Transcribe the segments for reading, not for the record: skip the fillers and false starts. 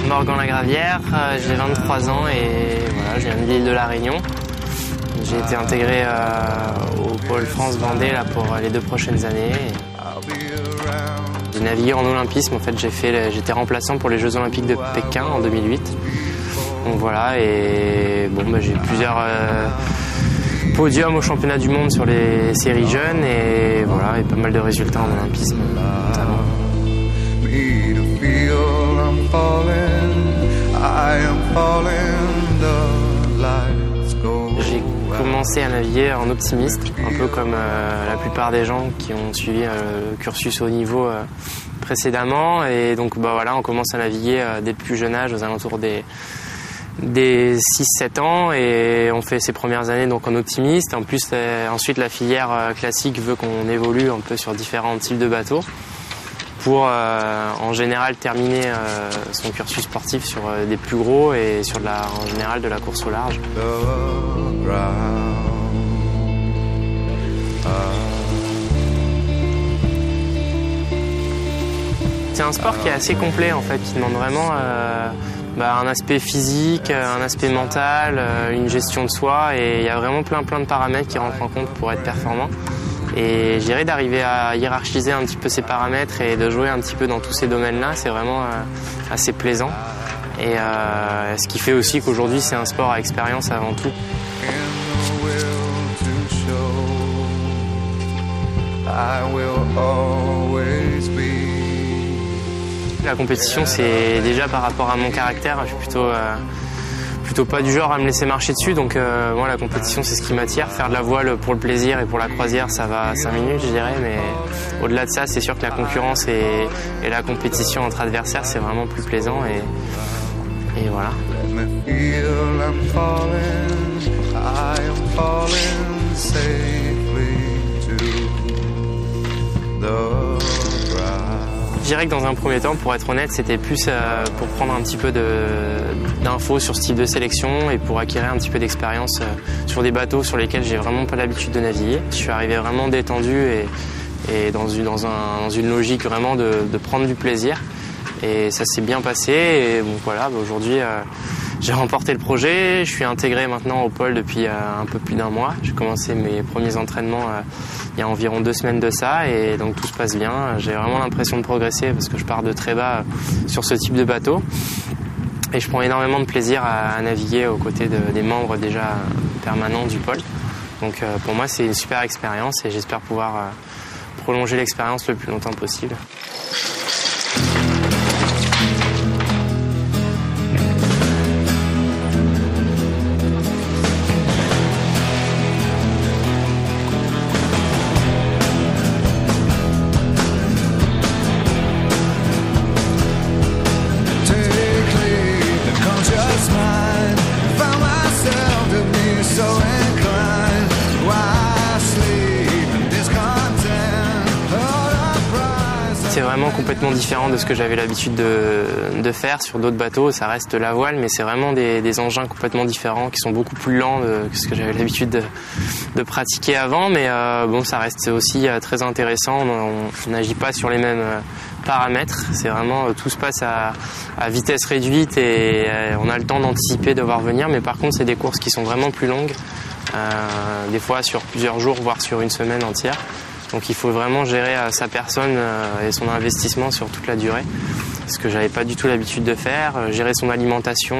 Morgan-la-Gravière, j'ai 23 ans et voilà, je viens de l'île de la Réunion. J'ai été intégré au pôle France Vendée là, pour les 2 prochaines années. J'ai navigué en olympisme, en fait j'étais remplaçant pour les Jeux Olympiques de Pékin en 2008. Donc voilà, et bon, j'ai plusieurs podiums au championnat du monde sur les séries jeunes et voilà, et pas mal de résultats en olympisme notamment. J'ai commencé à naviguer en optimiste, un peu comme la plupart des gens qui ont suivi le cursus haut niveau précédemment. Et donc voilà, on commence à naviguer dès le plus jeune âge, aux alentours des 6-7 ans, et on fait ses premières années donc en optimiste. En plus, ensuite la filière classique veut qu'on évolue un peu sur différents types de bateaux pour en général terminer son cursus sportif sur des plus gros et sur en général de la course au large. C'est un sport qui est assez complet en fait, qui demande vraiment un aspect physique, un aspect mental, une gestion de soi, et il y a vraiment plein de paramètres qui rentrent en compte pour être performant. Et je dirais d'arriver à hiérarchiser un petit peu ces paramètres et de jouer un petit peu dans tous ces domaines-là, c'est vraiment assez plaisant. Et ce qui fait aussi qu'aujourd'hui c'est un sport à expérience avant tout. La compétition, c'est déjà par rapport à mon caractère, je suis plutôt pas du genre à me laisser marcher dessus, donc moi la compétition c'est ce qui m'attire. Faire de la voile pour le plaisir et pour la croisière, ça va 5 minutes je dirais, mais au-delà de ça, c'est sûr que la concurrence et la compétition entre adversaires, c'est vraiment plus plaisant, et voilà. Je dirais que dans un premier temps, pour être honnête, c'était plus pour prendre un petit peu d'infos sur ce type de sélection et pour acquérir un petit peu d'expérience sur des bateaux sur lesquels j'ai vraiment pas l'habitude de naviguer. Je suis arrivé vraiment détendu et dans une logique vraiment de prendre du plaisir. Et ça s'est bien passé. Et bon, voilà, aujourd'hui, j'ai remporté le projet. Je suis intégré maintenant au pôle depuis un peu plus d'1 mois. J'ai commencé mes premiers entraînements il y a environ 2 semaines de ça, et donc tout se passe bien. J'ai vraiment l'impression de progresser parce que je pars de très bas sur ce type de bateau. Et je prends énormément de plaisir à naviguer aux côtés des membres déjà permanents du pôle. Donc pour moi, c'est une super expérience et j'espère pouvoir prolonger l'expérience le plus longtemps possible. C'est vraiment complètement différent de ce que j'avais l'habitude de faire sur d'autres bateaux. Ça reste la voile, mais c'est vraiment des engins complètement différents qui sont beaucoup plus lents que ce que j'avais l'habitude de pratiquer avant. Mais bon, ça reste aussi très intéressant. On n'agit pas sur les mêmes paramètres. C'est vraiment, tout se passe à vitesse réduite et on a le temps d'anticiper, de voir venir. Mais par contre, c'est des courses qui sont vraiment plus longues, des fois sur plusieurs jours, voire sur une semaine entière. Donc il faut vraiment gérer sa personne et son investissement sur toute la durée, ce que j'avais pas du tout l'habitude de faire. Gérer son alimentation,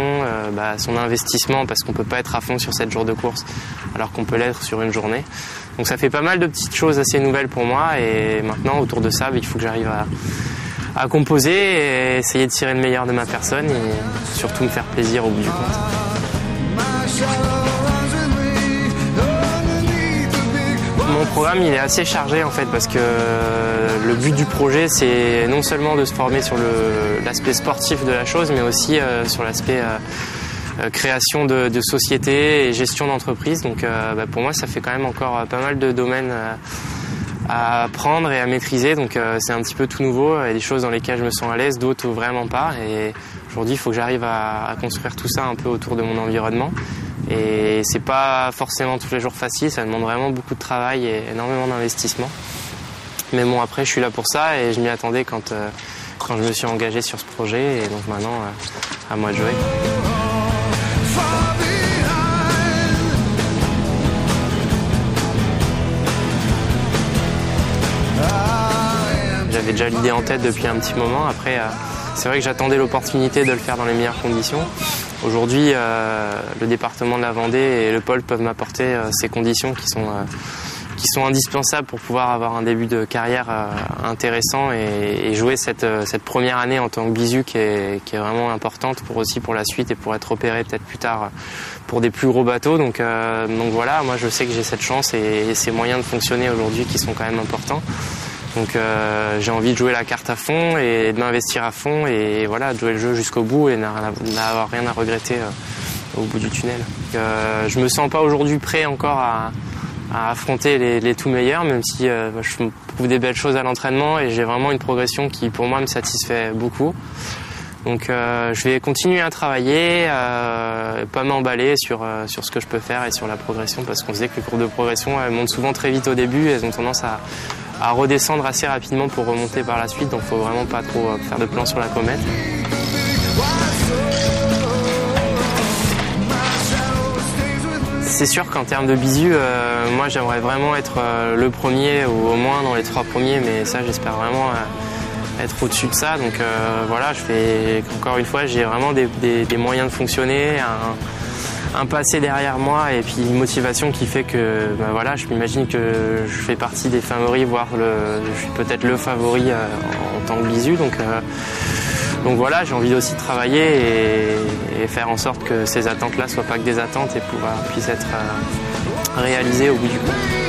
son investissement, parce qu'on peut pas être à fond sur 7 jours de course alors qu'on peut l'être sur une journée. Donc ça fait pas mal de petites choses assez nouvelles pour moi, et maintenant autour de ça, il faut que j'arrive à composer et essayer de tirer le meilleur de ma personne et surtout me faire plaisir au bout du compte. Mon programme il est assez chargé en fait, parce que le but du projet c'est non seulement de se former sur l'aspect sportif de la chose, mais aussi sur l'aspect création de société et gestion d'entreprise. Donc pour moi ça fait quand même encore pas mal de domaines à apprendre et à maîtriser. Donc c'est un petit peu tout nouveau. Il y a des choses dans lesquelles je me sens à l'aise, d'autres vraiment pas. Et aujourd'hui il faut que j'arrive à construire tout ça un peu autour de mon environnement. Et c'est pas forcément tous les jours facile, ça demande vraiment beaucoup de travail et énormément d'investissement. Mais bon, après, je suis là pour ça et je m'y attendais quand je me suis engagé sur ce projet. Et donc maintenant, à moi de jouer. J'avais déjà l'idée en tête depuis un petit moment. Après, c'est vrai que j'attendais l'opportunité de le faire dans les meilleures conditions. Aujourd'hui, le département de la Vendée et le pôle peuvent m'apporter ces conditions qui sont indispensables pour pouvoir avoir un début de carrière intéressant et jouer cette première année en tant que bisu qui est vraiment importante pour la suite et pour être opéré peut-être plus tard pour des plus gros bateaux. Donc voilà, moi je sais que j'ai cette chance et ces moyens de fonctionner aujourd'hui qui sont quand même importants. Donc j'ai envie de jouer la carte à fond et de m'investir à fond et voilà, de jouer le jeu jusqu'au bout et n'avoir rien à regretter au bout du tunnel. Je me sens pas aujourd'hui prêt encore à affronter les tout meilleurs, même si je trouve des belles choses à l'entraînement et j'ai vraiment une progression qui pour moi me satisfait beaucoup. Donc je vais continuer à travailler, pas m'emballer sur ce que je peux faire et sur la progression, parce qu'on sait que les courbes de progression elles montent souvent très vite au début et elles ont tendance à redescendre assez rapidement pour remonter par la suite, donc faut vraiment pas trop faire de plan sur la comète. C'est sûr qu'en termes de bisu, moi j'aimerais vraiment être le premier ou au moins dans les 3 premiers, mais ça j'espère vraiment être au-dessus de ça. Donc voilà, encore une fois, j'ai vraiment des moyens de fonctionner, un passé derrière moi et puis une motivation qui fait que voilà, je m'imagine que je fais partie des favoris, voire je suis peut-être le favori en tant que bisu. Donc voilà, j'ai envie aussi de travailler et faire en sorte que ces attentes-là soient pas que des attentes et puissent être réalisées au bout du compte.